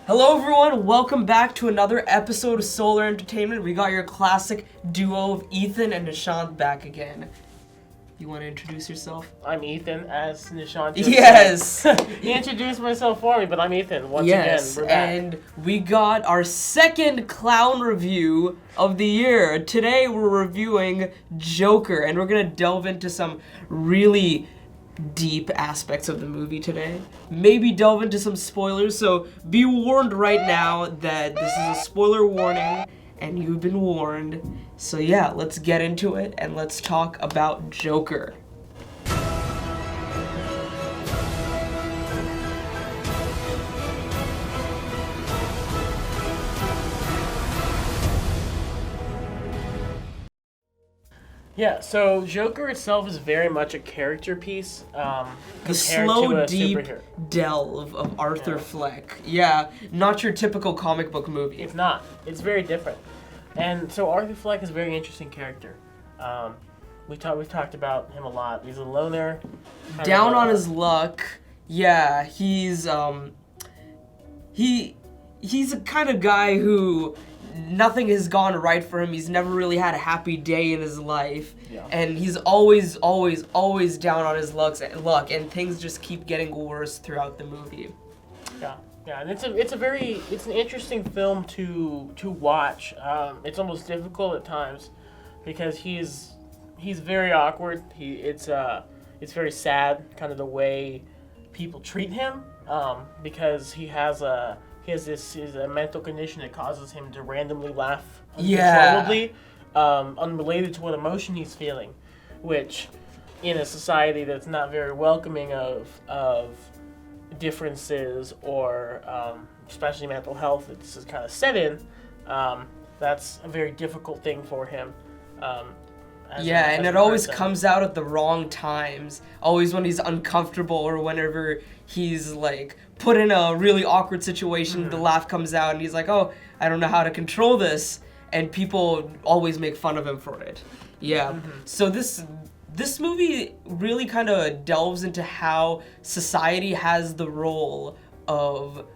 Hello everyone, welcome back to another episode of Solar Entertainment. We got your classic duo of Ethan and Nishant back again. You want to introduce yourself? I'm Ethan, as Nishant just said. He introduced myself for me, but I'm Ethan. Once again, we're back. And we got our second clown review of the year. Today we're reviewing Joker, and we're going to delve into some really deep aspects of the movie today. Maybe delve into some spoilers, so be warned right now that this is a spoiler warning, and you've been warned. So yeah, let's get into it, and let's talk about Joker. Yeah, so Joker itself is very much a character piece The slow, to a deep superhero. delve of Arthur Fleck. Yeah, not your typical comic book movie. It's not. It's very different. And so Arthur Fleck is a very interesting character. We've talked about him a lot. He's a loner. Down on his luck. Yeah, he's a kind of guy who nothing has gone right for him. He's never really had a happy day in his life. Yeah. And he's always down on his luck, and things just keep getting worse throughout the movie. Yeah, and it's an interesting film to watch. It's almost difficult at times because he's very awkward. It's very sad, kind of the way people treat him, because he has a mental condition that causes him to randomly laugh uncontrollably, unrelated to what emotion he's feeling, which in a society that's not very welcoming of differences or especially mental health that's just kind of set in, that's a very difficult thing for him. And it always comes out at the wrong times. Always when he's uncomfortable or whenever he's like put in a really awkward situation, the laugh comes out and he's like, oh, I don't know how to control this. And people always make fun of him for it. Yeah. So this movie really kind of delves into how society has the role of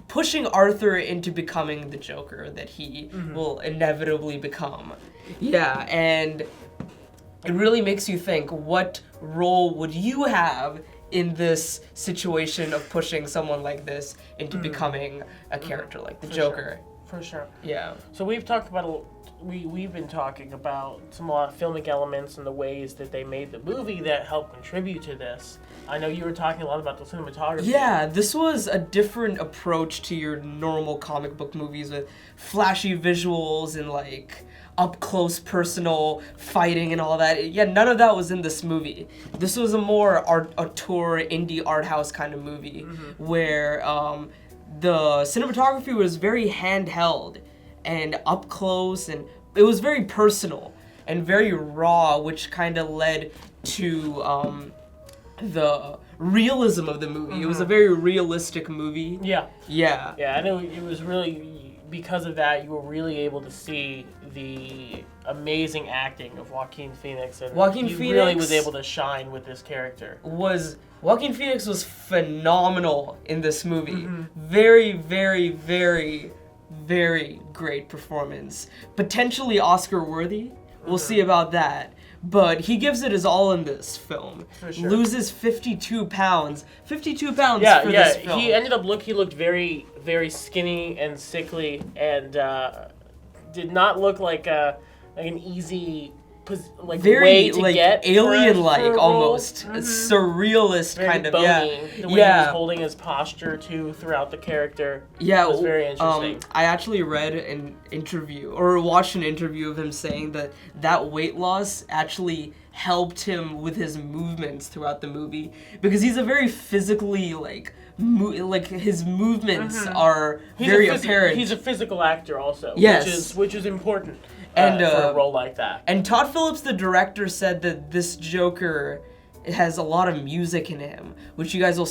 pushing Arthur into becoming the Joker that he will inevitably become. Yeah, and it really makes you think, what role would you have in this situation of pushing someone like this into becoming a character like the Joker? For sure. Yeah. So we've been talking about a lot of filmic elements and the ways that they made the movie that helped contribute to this. I know you were talking a lot about the cinematography. Yeah, this was a different approach to your normal comic book movies with flashy visuals and like up close personal fighting and all that. Yeah, none of that was in this movie. This was a more auteur indie art house kind of movie where the cinematography was very handheld and up close, and it was very personal and very raw, which kind of led to the realism of the movie. It was a very realistic movie. Yeah, and it was really, because of that, you were really able to see the amazing acting of Joaquin Phoenix, and he really was able to shine with this character. Joaquin Phoenix was phenomenal in this movie. Very, very, very, very great performance. Potentially Oscar worthy. We'll see about that. But he gives it his all in this film. For sure. Loses 52 pounds. 52 pounds for this film. He looked very, very skinny and sickly, and did not look like an easy way to get alien-like, for almost. It's surrealist very kind of, bony. The way he was holding his posture too throughout the character. Was very interesting. I actually read an interview or watched an interview of him saying that weight loss actually helped him with his movements throughout the movie, because he's a very physically his movements are very apparent. He's a physical actor also, yes, which is important. And for a role like that. And Todd Phillips, the director, said that this Joker has a lot of music in him, which you guys will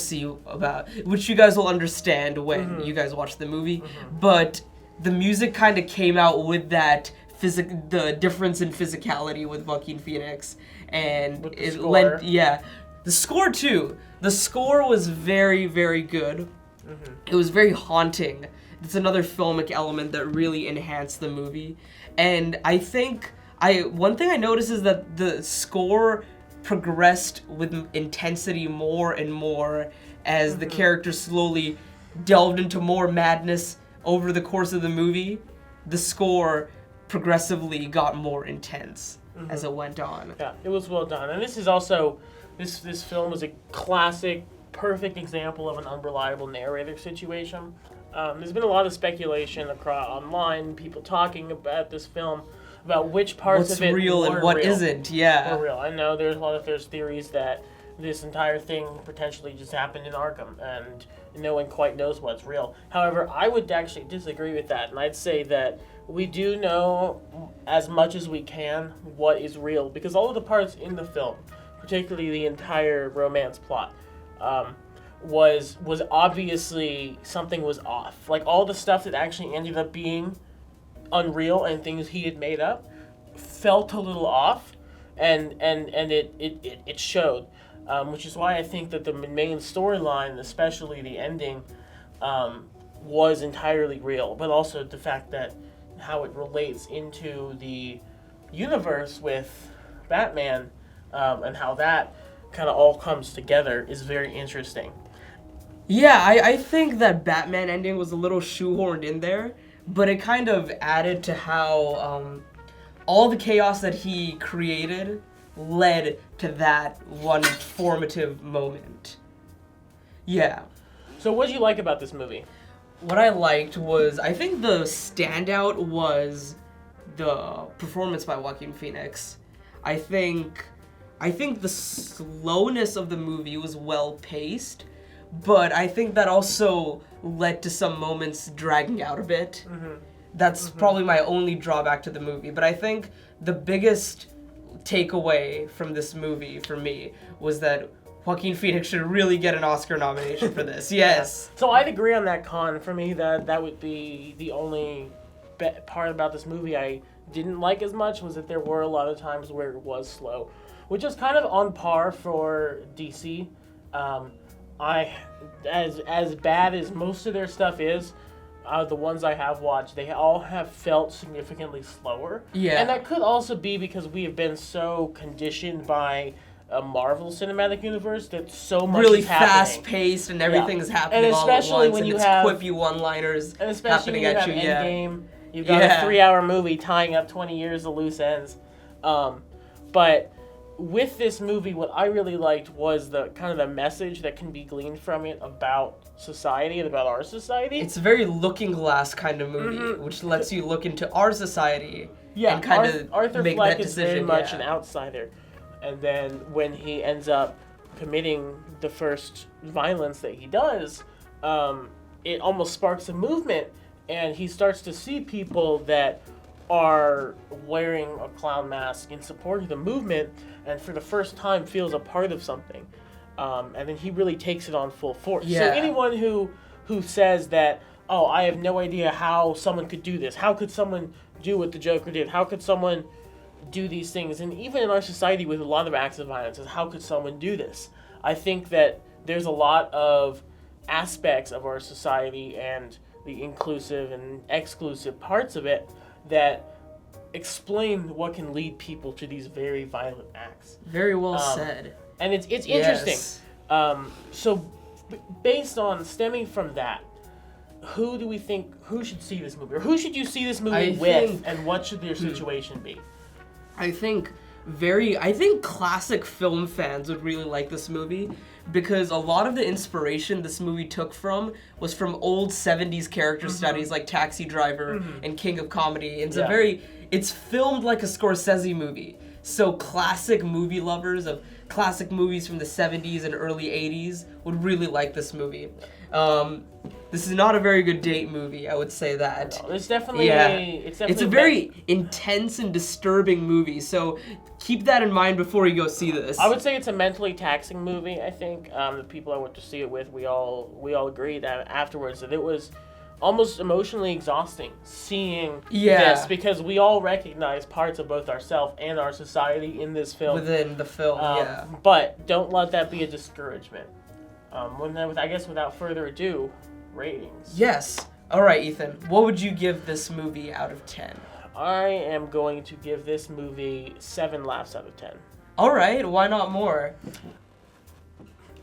understand when you guys watch the movie. But the music kind of came out with that the difference in physicality with Joaquin Phoenix, and it lent, the score too. The score was very, very good. It was very haunting. It's another filmic element that really enhanced the movie. And I think one thing I noticed is that the score progressed with intensity more and more as the characters slowly delved into more madness over the course of the movie. The score progressively got more intense as it went on. Yeah, it was well done. And this is also, this film is a classic, perfect example of an unreliable narrator situation. There's been a lot of speculation across online, people talking about this film, about which parts of it real and what isn't. Yeah, were real. I know there's theories that this entire thing potentially just happened in Arkham, and no one quite knows what's real. However, I would actually disagree with that, and I'd say that we do know as much as we can what is real, because all of the parts in the film, particularly the entire romance plot, was obviously something was off. Like all the stuff that actually ended up being unreal and things he had made up felt a little off, and it showed, which is why I think that the main storyline, especially the ending, was entirely real, but also the fact that how it relates into the universe with Batman, and how that kind of all comes together is very interesting. Yeah, I think that Batman ending was a little shoehorned in there, but it kind of added to how all the chaos that he created led to that one formative moment. Yeah. So what did you like about this movie? What I liked was, I think the standout was the performance by Joaquin Phoenix. I think the slowness of the movie was well paced, but I think that also led to some moments dragging out a bit. That's probably my only drawback to the movie. But I think the biggest takeaway from this movie for me was that Joaquin Phoenix should really get an Oscar nomination for this. Yes. So I'd agree on that con. For me, that would be the only part about this movie I didn't like as much, was that there were a lot of times where it was slow, which is kind of on par for DC. As bad as most of their stuff is, the ones I have watched, they all have felt significantly slower. Yeah. And that could also be because we have been so conditioned by a Marvel Cinematic Universe that so much really is happening. fast-paced and everything's happening and all at especially once, when and you it's have quippy one-liners and especially happening when you at have you. Endgame, you've got a 3-hour movie tying up 20 years of loose ends. But with this movie, what I really liked was the kind of the message that can be gleaned from it about society and about our society. It's a very looking glass kind of movie, which lets you look into our society and kind of Arthur make Fleck that is decision. very much an outsider. And then when he ends up committing the first violence that he does, it almost sparks a movement, and he starts to see people that are wearing a clown mask in support of the movement, and for the first time feels a part of something. And then he really takes it on full force. Yeah. So anyone who says that, oh, I have no idea how someone could do this, how could someone do what the Joker did, how could someone do these things, and even in our society with a lot of acts of violence, is how could someone do this? I think that there's a lot of aspects of our society and the inclusive and exclusive parts of it that explain what can lead people to these very violent acts. Very well said. And it's interesting. So based on stemming from that, who do we think, who should see this movie? Or who should you see this movie with, and what should their situation be? I think classic film fans would really like this movie, because a lot of the inspiration this movie took from was from old 70s character studies like Taxi Driver and King of Comedy. It's filmed like a Scorsese movie. So classic movie lovers of classic movies from the 70s and early 80s would really like this movie. This is not a very good date movie, I would say that. No, it's definitely it's a very intense and disturbing movie, so keep that in mind before you go see this. I would say it's a mentally taxing movie. I think the people I went to see it with, we all agreed that afterwards that it was almost emotionally exhausting seeing this, because we all recognize parts of both ourselves and our society in this film. Within the film, But don't let that be a discouragement. I guess without further ado, ratings. Yes. All right, Ethan. What would you give this movie out of 10? I am going to give this movie 7 laughs out of 10. All right. Why not more?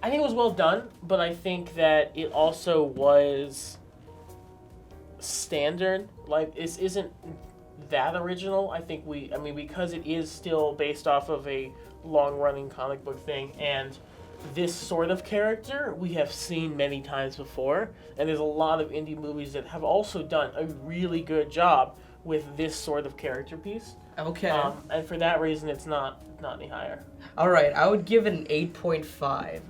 I think it was well done, but I think that it also was standard. Like, this isn't that original. I mean, because it is still based off of a long-running comic book thing, and this sort of character we have seen many times before, and there's a lot of indie movies that have also done a really good job with this sort of character piece. Okay. And for that reason, it's not any higher. All right. I would give it an 8.5.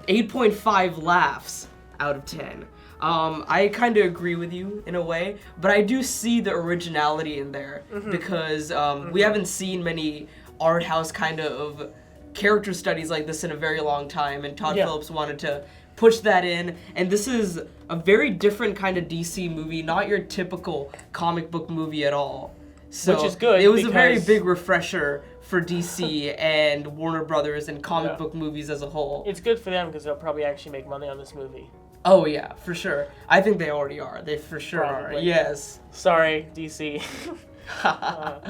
8.5 laughs out of 10. I kind of agree with you in a way, but I do see the originality in there because we haven't seen many art house kind of character studies like this in a very long time, and Todd Phillips wanted to push that in, and this is a very different kind of DC movie, not your typical comic book movie at all. So which is good. It was a very big refresher for DC and Warner Brothers and comic book movies as a whole. It's good for them because they'll probably actually make money on this movie. Oh yeah, for sure. I think they already are. They for sure Probably. are. Yes. Sorry, DC. All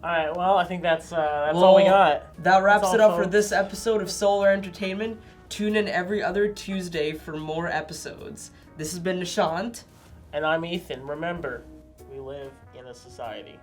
right. Well, I think that's all we got. That wraps That's it all, up for folks. this episode of Solar Entertainment. Tune in every other Tuesday for more episodes. This has been Nishant. And I'm Ethan. Remember, we live in a society.